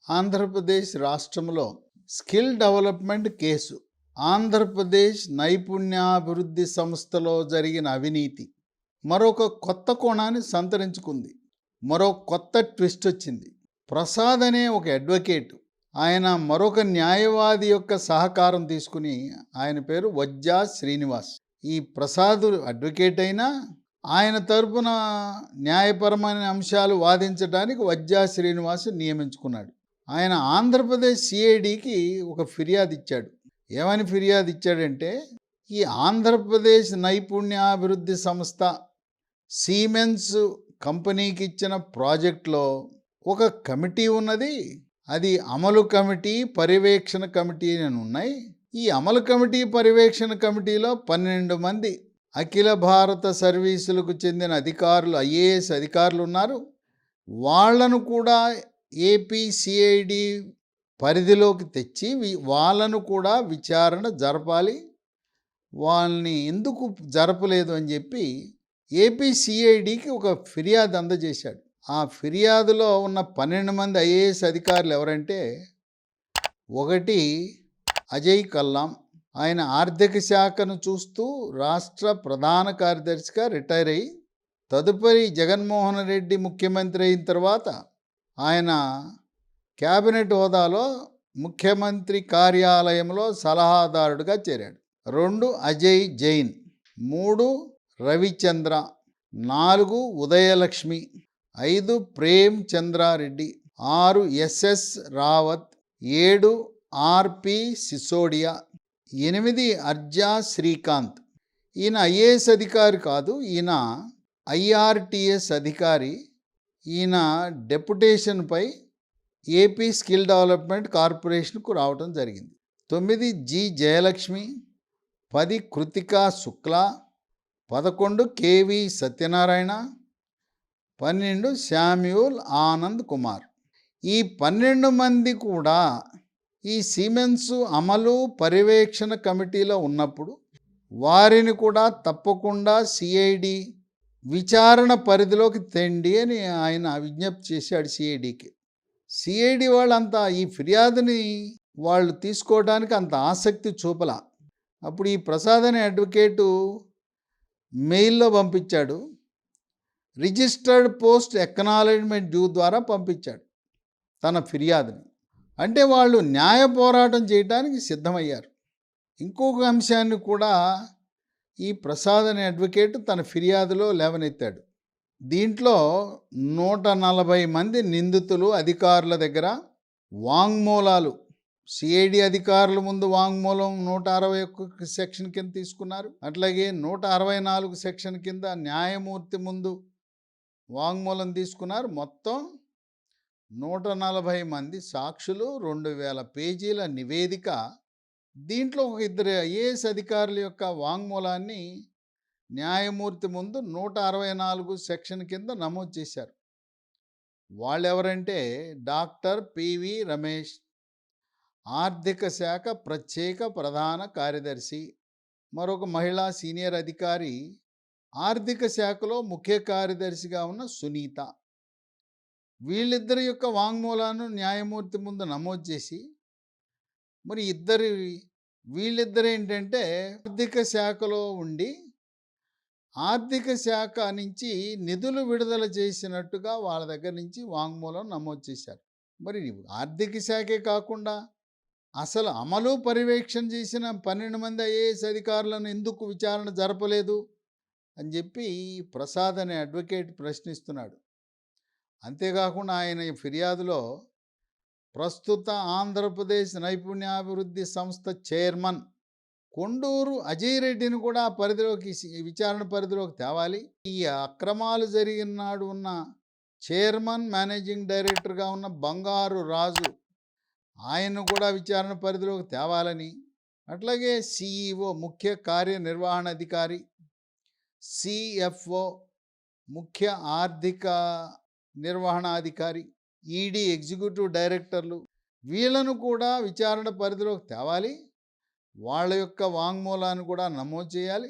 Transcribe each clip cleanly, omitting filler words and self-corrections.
ఆంధ్రప్రదేశ్ రాష్ట్రంలో skill development case, Andhra Pradesh నైపుణ్యాభివృద్ధి సంస్థలో జరిగిన అవినీతి మరొక కొత్త కోణాన్ని సంతరించుకుంది. మరో కొత్త ట్విస్ట్ వచ్చింది. ప్రసాద్ అనే ఒక అడ్వకేటు, ఆయన మరొక న్యాయవాది యొక్క సహకారం తీసుకుని, ఆయన పేరు వజ్జా శ్రీనివాస్. ఈ ప్రసాద్ అడ్వకేట్ అయినా ఆయన తరపున న్యాయపరమైన అంశాలు వాదించడానికి వజ్జా శ్రీనివాస్ నియమించుకున్నాడు. ఆయన ఆంధ్రప్రదేశ్ సిఐడికి ఒక ఫిర్యాదు ఇచ్చాడు. ఏమని ఫిర్యాదు ఇచ్చాడంటే, ఈ ఆంధ్రప్రదేశ్ నైపుణ్యాభివృద్ధి సంస్థ సిమెన్స్ కంపెనీకి ఇచ్చిన ప్రాజెక్టులో ఒక కమిటీ ఉన్నది. అది అమలు కమిటీ, పర్యవేక్షణ కమిటీ అని ఉన్నాయి. ఈ అమలు కమిటీ, పర్యవేక్షణ కమిటీలో 12 మంది అఖిల భారత సర్వీసులకు చెందిన అధికారులు, ఐఏఎస్ అధికారులు ఉన్నారు. వాళ్లను కూడా ఏపీసీఐడి పరిధిలోకి తెచ్చి వాళ్ళను కూడా విచారణ జరపాలి. వాళ్ళని ఎందుకు జరపలేదు అని చెప్పి ఏపీసీఐడికి ఒక ఫిర్యాదు అందజేశాడు. ఆ ఫిర్యాదులో ఉన్న 12 మంది ఐఏఎస్ అధికారులు ఎవరంటే, ఒకటి అజయ్ కల్లాం. ఆయన ఆర్థిక శాఖను చూస్తూ రాష్ట్ర ప్రధాన కార్యదర్శిగా రిటైర్ అయ్యి, తదుపరి జగన్మోహన్ రెడ్డి ముఖ్యమంత్రి అయిన తర్వాత ఆయన క్యాబినెట్ హోదాలో ముఖ్యమంత్రి కార్యాలయంలో సలహాదారుడిగా చేరాడు. 2 అజయ్ జైన్, 3 రవిచంద్ర, 4 ఉదయలక్ష్మి, 5 ప్రేమ్ చంద్రారెడ్డి, 6 ఎస్ఎస్ రావత్, 7 ఆర్పి సిసోడియా, 8 అర్జా శ్రీకాంత్. ఈయన ఐఏఎస్ అధికారి కాదు, ఈయన ఐఆర్టీఎస్ అధికారి. ఈయన డెప్యుటేషన్పై ఏపీ స్కిల్ డెవలప్మెంట్ కార్పొరేషన్కు రావడం జరిగింది. 9 G Jayalakshmi, 10 Kritika Shukla, 11 KV Satyanarayana, 12 Samuel Anand Kumar. ఈ 12 మంది కూడా ఈ సిమెన్స్ అమలు పర్యవేక్షణ కమిటీలో ఉన్నప్పుడు వారిని కూడా తప్పకుండా సిఐడి విచారణ పరిధిలోకి తెండి అని ఆయన విజ్ఞప్తి చేశాడు సిఐడికి. సిఐడి వాళ్ళంతా ఈ ఫిర్యాదుని వాళ్ళు తీసుకోవడానికి అంత ఆసక్తి చూపల. అప్పుడు ఈ ప్రసాద్ అనే అడ్వకేటు మెయిల్లో పంపించాడు, రిజిస్టర్డ్ పోస్ట్ ఎక్నాలెడ్జ్మెంట్ డ్యూ ద్వారా పంపించాడు తన ఫిర్యాదుని. అంటే వాళ్ళు న్యాయ పోరాటం చేయడానికి సిద్ధమయ్యారు. ఇంకొక అంశాన్ని కూడా ఈ ప్రసాద్ అనే అడ్వకేట్ తన ఫిర్యాదులో లేవనెత్తాడు. దీంట్లో 140 మంది నిందితులు అధికారుల దగ్గర వాంగ్మూలాలు, సిఐడి అధికారుల ముందు వాంగ్మూలం 161 సెక్షన్ కింద తీసుకున్నారు. అట్లాగే 164 సెక్షన్ కింద న్యాయమూర్తి ముందు వాంగ్మూలం తీసుకున్నారు. మొత్తం 140 మంది సాక్షులు, 2000 పేజీల నివేదిక. దీంట్లో ఒక 2 ఐఏఎస్ అధికారుల యొక్క వాంగ్మూలాన్ని న్యాయమూర్తి ముందు 164 సెక్షన్ కింద నమోదు చేశారు. వాళ్ళెవరంటే, డాక్టర్ పివి రమేష్, ఆర్థిక శాఖ ప్రత్యేక ప్రధాన కార్యదర్శి. మరొక మహిళా సీనియర్ అధికారి, ఆర్థిక శాఖలో ముఖ్య కార్యదర్శిగా ఉన్న సునీత. వీళ్ళిద్దరి యొక్క వాంగ్మూలాన్ని న్యాయమూర్తి ముందు నమోదు చేసి, మరి వీళ్ళిద్దరు ఏంటంటే ఆర్థిక శాఖలో ఉండి ఆర్థిక శాఖ నుంచి నిధులు విడుదల చేసినట్టుగా వాళ్ళ దగ్గర నుంచి వాంగ్మూలం నమోదు చేశారు. మరి ఆర్థిక శాఖే కాకుండా అసలు అమలు పర్యవేక్షణ చేసిన 12 మంది ఐఏఎస్ అధికారులను ఎందుకు విచారణ జరపలేదు అని చెప్పి ప్రసాద్ అనే అడ్వకేట్ ప్రశ్నిస్తున్నాడు. అంతేకాకుండా ఆయన ఫిర్యాదులో ప్రస్తుత ఆంధ్రప్రదేశ్ నైపుణ్యాభివృద్ధి సంస్థ చైర్మన్ కొండూరు అజయ్ రెడ్డిని కూడా పరిధిలోకి, విచారణ పరిధిలోకి తేవాలి. ఈ అక్రమాలు జరిగిన నాడు ఉన్న చైర్మన్, మేనేజింగ్ డైరెక్టర్గా ఉన్న బంగారు రాజు, ఆయన్ను కూడా విచారణ పరిధిలోకి తేవాలని, అట్లాగే సిఈఓ ముఖ్య కార్యనిర్వహణాధికారి, సిఎఫ్ఓ ముఖ్య ఆర్థిక నిర్వహణాధికారి, ఈడీ ఎగ్జిక్యూటివ్ డైరెక్టర్లు, వీళ్ళను కూడా విచారణ పరిధిలోకి తేవాలి. వాళ్ళ యొక్క వాంగ్మూలాన్ని కూడా నమోదు చేయాలి.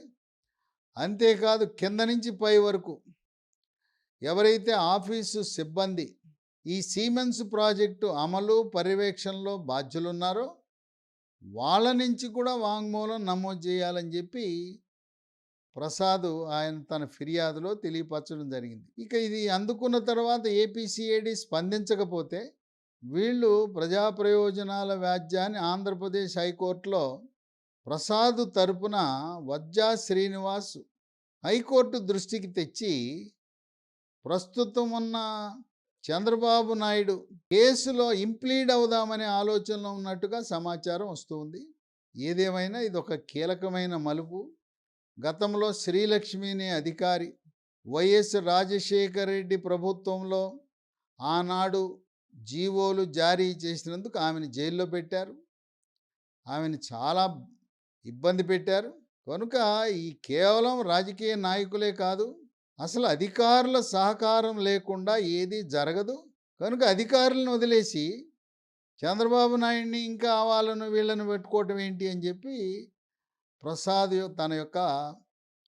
అంతేకాదు కింద నుంచి పై వరకు ఎవరైతే ఆఫీసు సిబ్బంది, ఈ సీమెన్స్ ప్రాజెక్టు అమలు పర్యవేక్షణలో బాధ్యులున్నారో వాళ్ళ నుంచి కూడా వాంగ్మూలం నమోదు చేయాలని చెప్పి ప్రసాద్ ఆయన తన ఫిర్యాదులో తెలియపరచడం జరిగింది. ఇక ఇది అందుకున్న తర్వాత ఏపీసీఐడి స్పందించకపోతే వీళ్ళు ప్రజా ప్రయోజనాల వ్యాజ్యాన్ని ఆంధ్రప్రదేశ్ హైకోర్టులో ప్రసాద్ తరపున వజ్జా శ్రీనివాస్ హైకోర్టు దృష్టికి తెచ్చి ప్రస్తుతం ఉన్న చంద్రబాబు నాయుడు కేసులో ఇంప్లీడ్ అవుదామనే ఆలోచనలో ఉన్నట్టుగా సమాచారం వస్తుంది. ఏదేమైనా ఇది ఒక కీలకమైన మలుపు. గతంలో శ్రీలక్ష్మి అనే అధికారి వైఎస్ రాజశేఖర రెడ్డి ప్రభుత్వంలో ఆనాడు జీవోలు జారీ చేసినందుకు ఆమెను జైల్లో పెట్టారు. ఆమెను చాలా ఇబ్బంది పెట్టారు. కనుక ఈ కేవలం రాజకీయ నాయకులే కాదు, అసలు అధికారుల సహకారం లేకుండా ఏది జరగదు. కనుక అధికారులను వదిలేసి చంద్రబాబు నాయుడిని ఇంకా వాళ్ళను వీళ్ళను పెట్టుకోవటం ఏంటి అని చెప్పి ప్రసాద్ తన యొక్క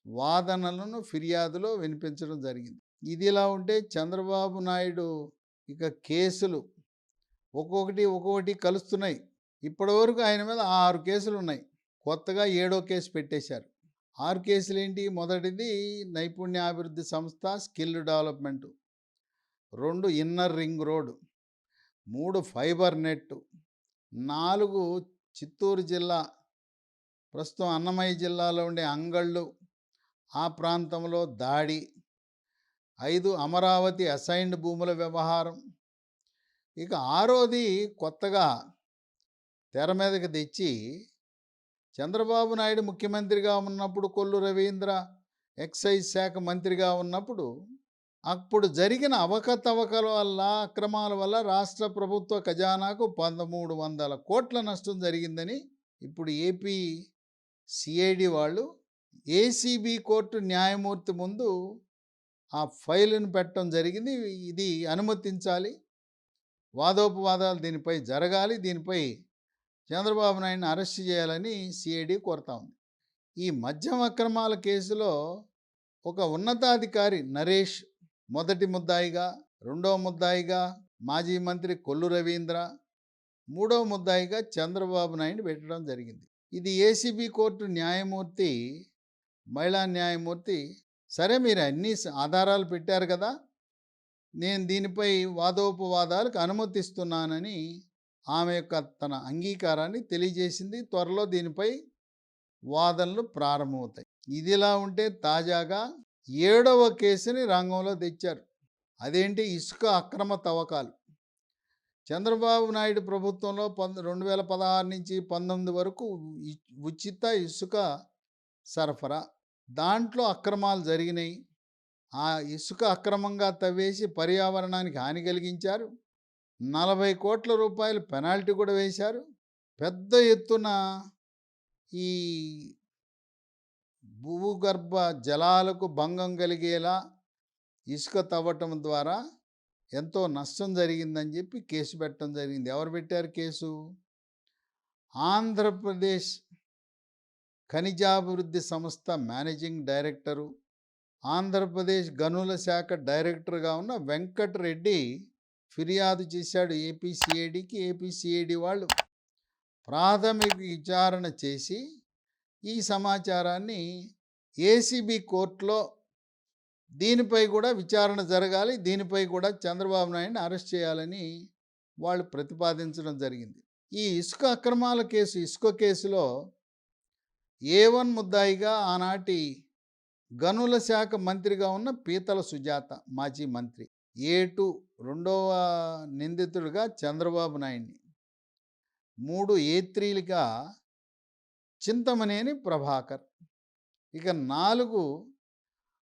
వాదనలను ఫిర్యాదులో వినిపించడం జరిగింది. ఇదిలా ఉంటే చంద్రబాబు నాయుడు ఇక కేసులు ఒక్కొక్కటి కలుస్తున్నాయి. ఇప్పటివరకు ఆయన మీద 6 కేసులు ఉన్నాయి. కొత్తగా 7వ కేసు పెట్టేశారు. 6 కేసులు ఏంటి? మొదటిది నైపుణ్యాభివృద్ధి సంస్థ skill development, 2 inner ring road, 3 fibre net, 4 Chittoor జిల్లా ప్రస్తుతం అన్నమయ్య జిల్లాలో ఉండే అంగళ్ళు ఆ ప్రాంతంలో దాడి, 5 అమరావతి అసైన్డ్ భూముల వ్యవహారం. ఇక 6వది కొత్తగా తెర మీదకి తెచ్చి చంద్రబాబు నాయుడు ముఖ్యమంత్రిగా ఉన్నప్పుడు, కొల్లు రవీంద్ర ఎక్సైజ్ శాఖ మంత్రిగా ఉన్నప్పుడు అప్పుడు జరిగిన అవకతవకల వల్ల, అక్రమాల వల్ల రాష్ట్ర ప్రభుత్వ ఖజానాకు 1300 కోట్ల నష్టం జరిగిందని ఇప్పుడు ఏపీ సిఐడి వాళ్ళు ఏసీబీ కోర్టు న్యాయమూర్తి ముందు ఆ ఫైలును పెట్టడం జరిగింది. ఇది అనుమతించాలి, వాదోపవాదాలు దీనిపై జరగాలి, దీనిపై చంద్రబాబు నాయుడిని అరెస్ట్ చేయాలని సిఐడి కోరుతా ఉంది. ఈ మద్యం అక్రమాల కేసులో ఒక ఉన్నతాధికారి నరేష్ మొదటి ముద్దాయిగా, 2వ ముద్దాయిగా మాజీ మంత్రి కొల్లు రవీంద్ర, 3వ ముద్దాయిగా చంద్రబాబు నాయుడు పెట్టడం జరిగింది. ఇది ఏసీబీ కోర్టు న్యాయమూర్తి, మహిళా న్యాయమూర్తి, సరే మీరు అన్ని ఆధారాలు పెట్టారు కదా, నేను దీనిపై వాదోపవాదాలకు అనుమతిస్తున్నానని ఆమె యొక్క తన అంగీకారాన్ని తెలియజేసింది. త్వరలో దీనిపై వాదనలు ప్రారంభమవుతాయి. ఇదిలా ఉంటే తాజాగా 7వ కేసుని రంగంలో తెచ్చారు. అదేంటి? ఇసుక అక్రమ తవ్వకాలు. చంద్రబాబు నాయుడు ప్రభుత్వంలో 2016 నుంచి 19 వరకు ఉచిత ఇసుక సరఫరా, దాంట్లో అక్రమాలు జరిగినాయి. ఆ ఇసుక అక్రమంగా తవ్వేసి పర్యావరణానికి హాని కలిగించారు. 40 కోట్ల రూపాయలు పెనాల్టీ కూడా వేశారు. పెద్ద ఎత్తున ఈ భూగర్భ జలాలకు భంగం కలిగేలా ఇసుక తవ్వటం ద్వారా ఎంతో నష్టం జరిగిందని చెప్పి కేసు పెట్టడం జరిగింది. ఎవరు పెట్టారు కేసు? ఆంధ్రప్రదేశ్ ఖనిజాభివృద్ధి సంస్థ మేనేజింగ్ డైరెక్టరు, ఆంధ్రప్రదేశ్ గనుల శాఖ డైరెక్టర్గా ఉన్న వెంకటరెడ్డి ఫిర్యాదు చేశాడు ఏపీసీఐడికి. ఏపీసీఐడి వాళ్ళు ప్రాథమిక విచారణ చేసి ఈ సమాచారాన్ని ఏసీబీ కోర్టులో దీనిపై కూడా విచారణ జరగాలి, దీనిపై కూడా చంద్రబాబు నాయుడిని అరెస్ట్ చేయాలని వాళ్ళు ప్రతిపాదించడం జరిగింది. ఈ ఇసుక అక్రమాల కేసు, ఇసుక కేసులో A1 ముద్దాయిగా ఆనాటి గనుల శాఖ మంత్రిగా ఉన్న పీతల సుజాత మాజీ మంత్రి, A2 రెండవ నిందితుడిగా చంద్రబాబు నాయుడిని, 3 A3లుగా చింతమనేని ప్రభాకర్, ఇక 4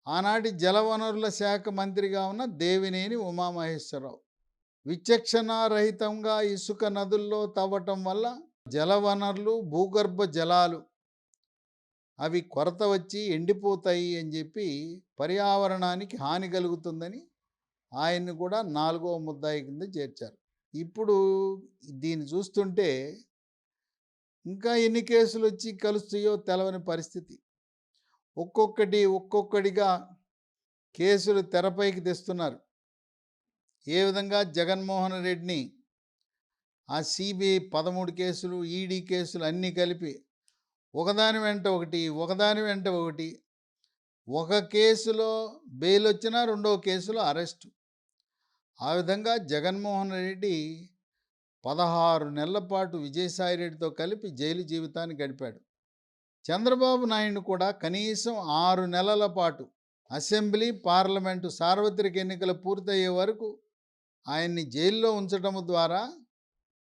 ఆనాటి జలవనరుల శాఖ మంత్రిగా ఉన్న దేవినేని ఉమామహేశ్వరరావు. విచక్షణారహితంగా ఇసుక నదుల్లో తవ్వటం వల్ల జలవనరులు, భూగర్భ జలాలు అవి కొరత వచ్చి ఎండిపోతాయి అని చెప్పి పర్యావరణానికి హాని కలుగుతుందని ఆయన్ని కూడా 4వ ముద్దాయి కింద చేర్చారు. ఇప్పుడు దీన్ని చూస్తుంటే ఇంకా ఎన్ని కేసులు వచ్చి కలుస్తాయో తెలవని పరిస్థితి. ఒక్కొక్కటిగా కేసులు తెరపైకి తెస్తున్నారు. ఏ విధంగా జగన్మోహన్ రెడ్డిని ఆ సిబిఐ 13 కేసులు, ఈడీ కేసులు అన్నీ కలిపి ఒకదాని వెంట ఒకటి, ఒకదాని వెంట ఒకటి, ఒక కేసులో బెయిల్ వచ్చినా రెండో కేసులో అరెస్టు. ఆ విధంగా జగన్మోహన్ రెడ్డి 16 నెలల పాటు విజయసాయిరెడ్డితో కలిపి జైలు జీవితాన్ని గడిపాడు. చంద్రబాబు నాయుడు కూడా కనీసం 6 నెలల పాటు అసెంబ్లీ, పార్లమెంటు సార్వత్రిక ఎన్నికలు పూర్తయ్యే వరకు ఆయన్ని జైల్లో ఉంచడం ద్వారా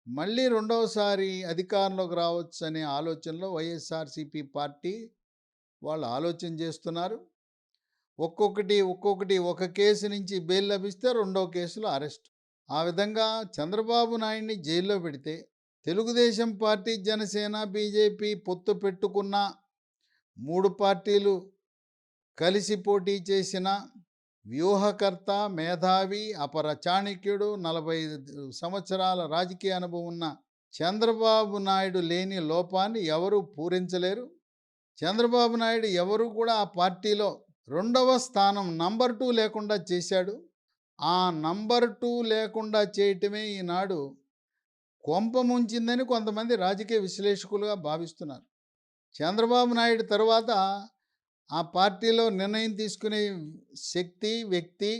మళ్ళీ రెండవసారి అధికారంలోకి రావచ్చు అనే ఆలోచనలో వైఎస్ఆర్సీపీ పార్టీ వాళ్ళు ఆలోచన చేస్తున్నారు. ఒక్కొక్కటి ఒక కేసు నుంచి బెయిల్ లభిస్తే రెండో కేసులో అరెస్ట్. ఆ విధంగా చంద్రబాబు నాయుడిని జైల్లో పెడితే తెలుగుదేశం పార్టీ, జనసేన, బీజేపీ పొత్తు పెట్టుకున్న 3 పార్టీలు కలిసి పోటీ చేసిన వ్యూహకర్త, మేధావి, అపర చాణక్యుడు, 45 సంవత్సరాల రాజకీయ అనుభవం ఉన్న చంద్రబాబు నాయుడు లేని లోపాన్ని ఎవరూ పూరించలేరు. చంద్రబాబు నాయుడు ఎవరు కూడా ఆ పార్టీలో రెండవ స్థానం నంబర్ 2 లేకుండా చేశాడు. ఆ నంబర్ 2 లేకుండా చేయటమే ఈనాడు కొంప ముంచిందని కొంతమంది రాజకీయ విశ్లేషకులుగా భావిస్తున్నారు. చంద్రబాబు నాయుడు తర్వాత ఆ పార్టీలో నిర్ణయం తీసుకునే శక్తి, వ్యక్తి,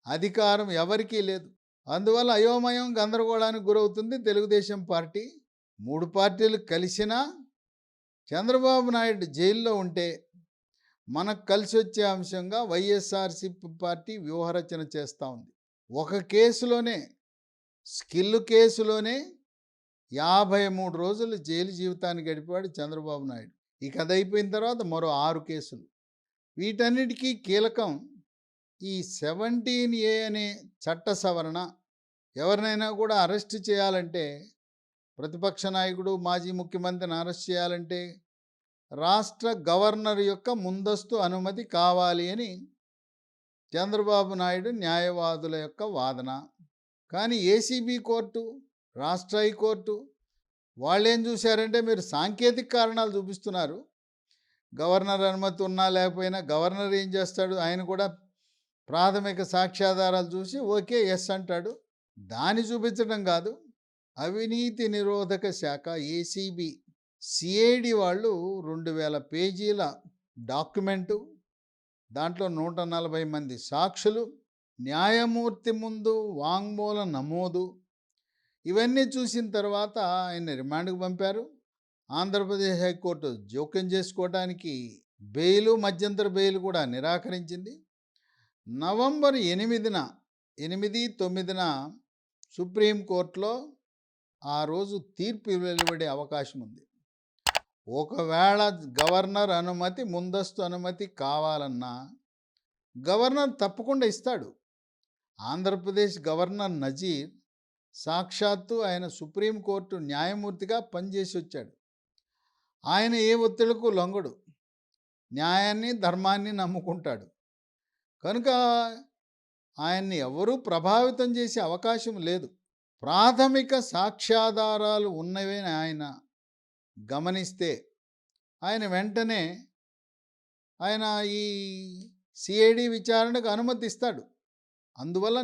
అధికారం ఎవరికీ లేదు. అందువల్ల అయోమయం, గందరగోళానికి గురవుతుంది తెలుగుదేశం పార్టీ. 3 పార్టీలు కలిసినా చంద్రబాబు నాయుడు జైల్లో ఉంటే మనకు కలిసి వచ్చే అంశంగా వైఎస్ఆర్సీపీ పార్టీ వ్యూహరచన చేస్తూ ఉంది. ఒక కేసులోనే, స్కిల్ కేసులోనే 53 రోజులు జైలు జీవితాన్ని గడిపాడు చంద్రబాబు నాయుడు. ఈ కథ అయిపోయిన తర్వాత మరో 6 కేసులు. వీటన్నిటికీ కీలకం ఈ 17A అనే చట్ట సవరణ. ఎవరినైనా కూడా అరెస్ట్ చేయాలంటే, ప్రతిపక్ష నాయకుడు, మాజీ ముఖ్యమంత్రిని అరెస్ట్ చేయాలంటే రాష్ట్ర గవర్నర్ యొక్క ముందస్తు అనుమతి కావాలి అని చంద్రబాబు నాయుడు న్యాయవాదుల యొక్క వాదన. కానీ ఏసీబీ కోర్టు, రాష్ట్ర హైకోర్టు వాళ్ళేం చూశారంటే, మీరు సాంకేతిక కారణాలు చూపిస్తున్నారు. గవర్నర్ అనుమతి ఉన్నా లేకపోయినా గవర్నర్ ఏం చేస్తాడు, ఆయన కూడా ప్రాథమిక సాక్ష్యాధారాలు చూసి ఓకే ఎస్ అంటాడు. దాన్ని చూపించడం కాదు, అవినీతి నిరోధక శాఖ ఏసీబీ, సిఐడి వాళ్ళు 2000 పేజీల డాక్యుమెంటు, దాంట్లో 140 మంది సాక్షులు, న్యాయమూర్తి ముందు వాంగ్మూల నమోదు, ఇవన్నీ చూసిన తర్వాత ఆయన రిమాండ్కు పంపారు. ఆంధ్రప్రదేశ్ హైకోర్టు జోక్యం చేసుకోవడానికి బెయిలు, మధ్యంతర బెయిల్ కూడా నిరాకరించింది. నవంబర్ 8, 9న సుప్రీంకోర్టులో ఆ రోజు తీర్పు వెలువడే అవకాశం ఉంది. ఒకవేళ గవర్నర్ అనుమతి, ముందస్తు అనుమతి కావాలన్నా గవర్నర్ తప్పకుండా ఇస్తాడు. ఆంధ్రప్రదేశ్ గవర్నర్ నజీర్ సాక్షాత్తు ఆయన సుప్రీంకోర్టు న్యాయమూర్తిగా పనిచేసి వచ్చాడు. ఆయన ఏ ఒత్తిళ్లకు లొంగడు, న్యాయాన్ని, ధర్మాన్ని నమ్ముకుంటాడు. కనుక ఆయన్ని ఎవరూ ప్రభావితం చేసే అవకాశం లేదు. ప్రాథమిక సాక్ష్యాధారాలు ఉన్నవే ఆయన గమనిస్తే ఆయన వెంటనే ఈ సిఐడి విచారణకు అనుమతిస్తాడు. అందువల్ల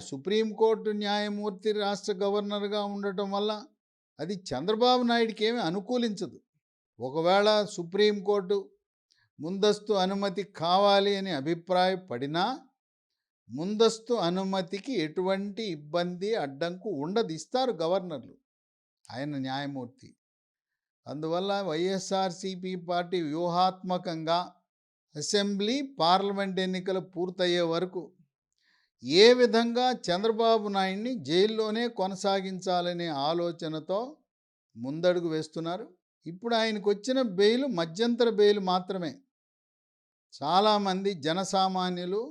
సుప్రీంకోర్టు న్యాయమూర్తి రాష్ట్ర గవర్నర్గా ఉండటం వల్ల అది చంద్రబాబు నాయుడికి ఏమీ అనుకూలించదు. ఒకవేళ సుప్రీంకోర్టు ముందస్తు అనుమతి కావాలి అని అభిప్రాయపడినా ముందస్తు అనుమతికి ఎటువంటి ఇబ్బంది, అడ్డంకు ఉండదు, ఇస్తారు గవర్నర్లు, ఆయన న్యాయమూర్తి. అందువల్ల వైఎస్ఆర్సీపీ పార్టీ వ్యూహాత్మకంగా అసెంబ్లీ, పార్లమెంట్ ఎన్నికలు పూర్తయ్యే వరకు ఏ విధంగా చంద్రబాబు నాయుడిని జైల్లోనే కొనసాగించాలనే ఆలోచనతో ముందడుగు వేస్తున్నారు. ఇప్పుడు ఆయనకు వచ్చిన బెయిల్ మధ్యంతర బెయిల్ మాత్రమే. చాలామంది జనసామాన్యులు,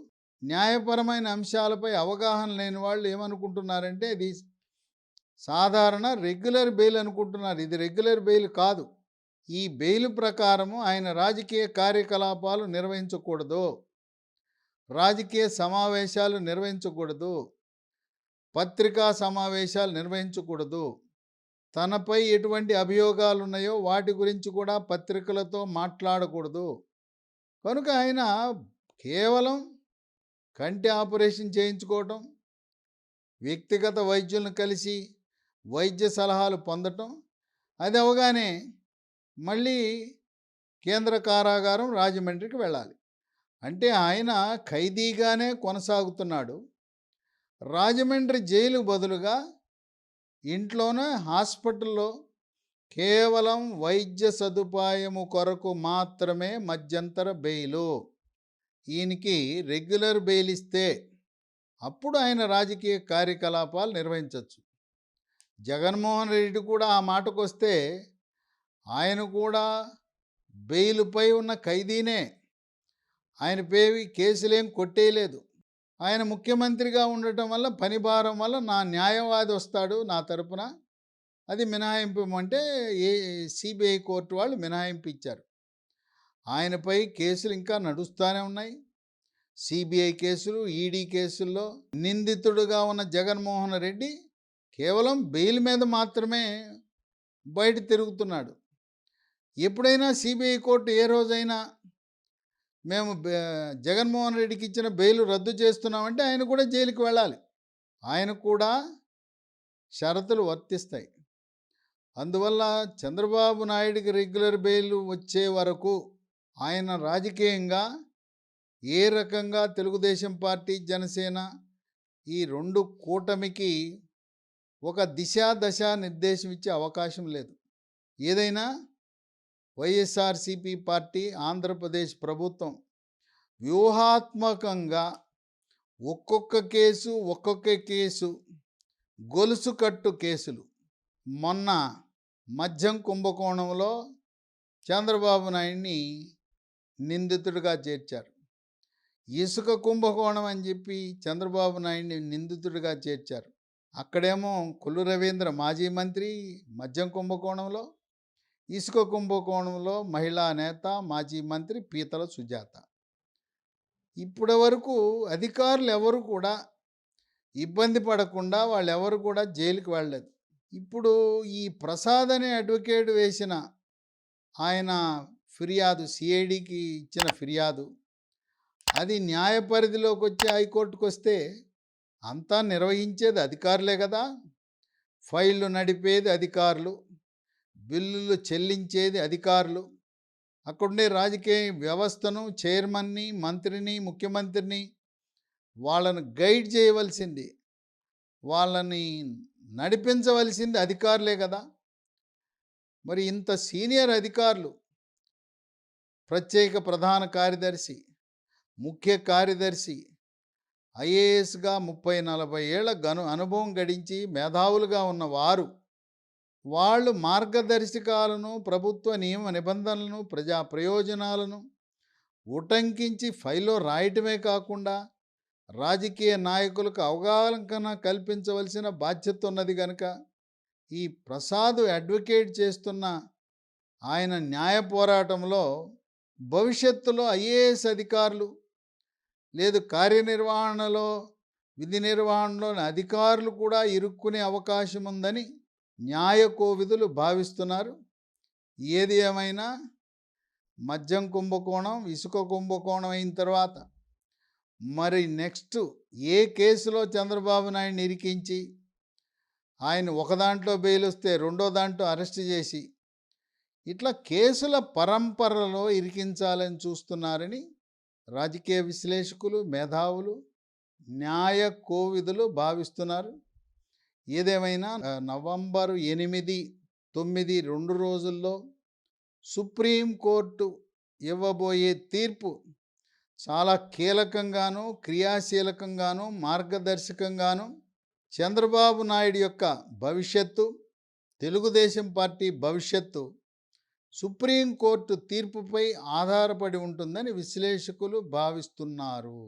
న్యాయపరమైన అంశాలపై అవగాహన లేని వాళ్ళు ఏమనుకుంటున్నారంటే ఇది సాధారణ రెగ్యులర్ బెయిల్ అనుకుంటున్నారు. ఇది రెగ్యులర్ బెయిల్ కాదు. ఈ బెయిల్ ప్రకారము ఆయన రాజకీయ కార్యకలాపాలు నిర్వహించకూడదు, రాజకీయ సమావేశాలు నిర్వహించకూడదు, పత్రికా సమావేశాలు నిర్వహించకూడదు, తనపై ఎటువంటి అభియోగాలు ఉన్నాయో వాటి గురించి కూడా పత్రికలతో మాట్లాడకూడదు. కనుక ఆయన కేవలం కంటి ఆపరేషన్ చేయించుకోవటం, వ్యక్తిగత వైద్యులను కలిసి వైద్య సలహాలు పొందటం, అది అవగానే మళ్ళీ కేంద్ర కారాగారం రాజమండ్రికి వెళ్ళాలి. అంటే ఆయన ఖైదీగానే కొనసాగుతున్నాడు. రాజమండ్రి జైలు బదులుగా ఇంట్లోనే హాస్పిటల్లో కేవలం వైద్య సదుపాయము కొరకు మాత్రమే మధ్యంతర బెయిలు. ఈయనకి రెగ్యులర్ బెయిల్ ఇస్తే అప్పుడు ఆయన రాజకీయ కార్యకలాపాలు నిర్వహించవచ్చు. జగన్మోహన్ రెడ్డి కూడా ఆ మాటకొస్తే ఆయన కూడా బెయిలుపై ఉన్న ఖైదీనే. ఆయన పేవి కేసులేం కొట్టేయలేదు. ఆయన ముఖ్యమంత్రిగా ఉండటం వల్ల పని భారం వల్ల నా న్యాయవాది వస్తాడు నా తరపున, అది మినహాయింపు ఇవ్వమంటే సిబిఐ కోర్టు వాళ్ళు మినహాయింపు ఇచ్చారు. ఆయనపై కేసులు ఇంకా నడుస్తూనే ఉన్నాయి. సిబిఐ కేసులు, ఈడీ కేసుల్లో నిందితుడుగా ఉన్న జగన్మోహన్ రెడ్డి కేవలం బెయిల్ మీద మాత్రమే బయట తిరుగుతున్నాడు. ఎప్పుడైనా సిబిఐ కోర్టు ఏ రోజైనా మేము జగన్మోహన్ రెడ్డికి ఇచ్చిన బెయిల్ రద్దు చేస్తున్నామంటే ఆయన కూడా జైలుకి వెళ్ళాలి. ఆయన కూడా షరతులు వర్తిస్తాయి. అందువల్ల చంద్రబాబు నాయుడికి రెగ్యులర్ బెయిల్ వచ్చే వరకు ఆయన రాజకీయంగా ఏ రకంగా తెలుగుదేశం పార్టీ, జనసేన ఈ రెండు కూటమికి ఒక దశ నిర్దేశం ఇచ్చే అవకాశం లేదు. ఏదైనా వైఎస్ఆర్సీపీ పార్టీ, ఆంధ్రప్రదేశ్ ప్రభుత్వం వ్యూహాత్మకంగా ఒక్కొక్క కేసు గొలుసు కట్టు కేసులు. మొన్న మద్యం కుంభకోణంలో చంద్రబాబు నాయుడిని నిందితుడిగా చేర్చారు. ఇసుక కుంభకోణం అని చెప్పి చంద్రబాబు నాయుడిని నిందితుడిగా చేర్చారు. అక్కడేమో కొల్లు రవీంద్ర మాజీ మంత్రి మద్యం కుంభకోణంలో, ఇసుక కుంభకోణంలో మహిళా నేత మాజీ మంత్రి పీతల సుజాత. ఇప్పటి వరకు అధికారులు ఎవరు కూడా ఇబ్బంది పడకుండా వాళ్ళెవరు కూడా జైలుకి వెళ్ళలేదు. ఇప్పుడు ఈ ప్రసాద్ అనే అడ్వకేట్ వేసిన ఆయన ఫిర్యాదు, సిఐడికి ఇచ్చిన ఫిర్యాదు, అది న్యాయ పరిధిలోకి వచ్చి హైకోర్టుకు వస్తే అంతా నిర్వహించేది అధికారులే కదా. ఫైళ్ళు నడిపేది అధికారులు, బిల్లులు చెల్లించేది అధికారులు. అక్కడుండే రాజకీయ వ్యవస్థను, చైర్మన్ని, మంత్రిని, ముఖ్యమంత్రిని వాళ్ళను గైడ్ చేయవలసింది, వాళ్ళని నడిపించవలసింది అధికారులే కదా. మరి ఇంత సీనియర్ అధికారులు, ప్రత్యేక ప్రధాన కార్యదర్శి, ముఖ్య కార్యదర్శి, ఐఏఎస్గా 30-40 ఏళ్ల అనుభవం గడించి మేధావులుగా ఉన్న వాళ్ళు మార్గదర్శకాలను, ప్రభుత్వ నియమ నిబంధనలను, ప్రజా ప్రయోజనాలను ఉటంకించి ఫైల్లో రాయటమే కాకుండా రాజకీయ నాయకులకు అవగాహన కల్పించవలసిన బాధ్యత ఉన్నది కనుక ఈ ప్రసాద్ అడ్వకేట్ చేస్తున్న ఆయన న్యాయ పోరాటంలో భవిష్యత్తులో ఐఏఎస్ అధికారులు, లేదు కార్యనిర్వహణలో, విధి నిర్వహణలోని అధికారులు కూడా ఇరుక్కునే అవకాశం ఉందని న్యాయ కోవిదులు భావిస్తున్నారు. ఏది ఏమైనా మద్యం కుంభకోణం, ఇసుక కుంభకోణం అయిన తర్వాత మరి నెక్స్ట్ ఏ కేసులో చంద్రబాబు నాయుడిని ఇరికించి ఆయన ఒక దాంట్లో బెయిల్ వస్తే రెండో దాంట్లో అరెస్ట్ చేసి ఇట్లా కేసుల పరంపరలో ఇరికించాలని చూస్తున్నారని రాజకీయ విశ్లేషకులు, మేధావులు, న్యాయ కోవిదులు భావిస్తున్నారు. ఏదేమైనా నవంబర్ 8, 9 2 రోజుల్లో సుప్రీంకోర్టు ఇవ్వబోయే తీర్పు చాలా కీలకంగాను, క్రియాశీలకంగాను, మార్గదర్శకంగాను చంద్రబాబు నాయుడు యొక్క భవిష్యత్తు, తెలుగుదేశం పార్టీ భవిష్యత్తు సుప్రీంకోర్టు తీర్పుపై ఆధారపడి ఉంటుందని విశ్లేషకులు భావిస్తున్నారు.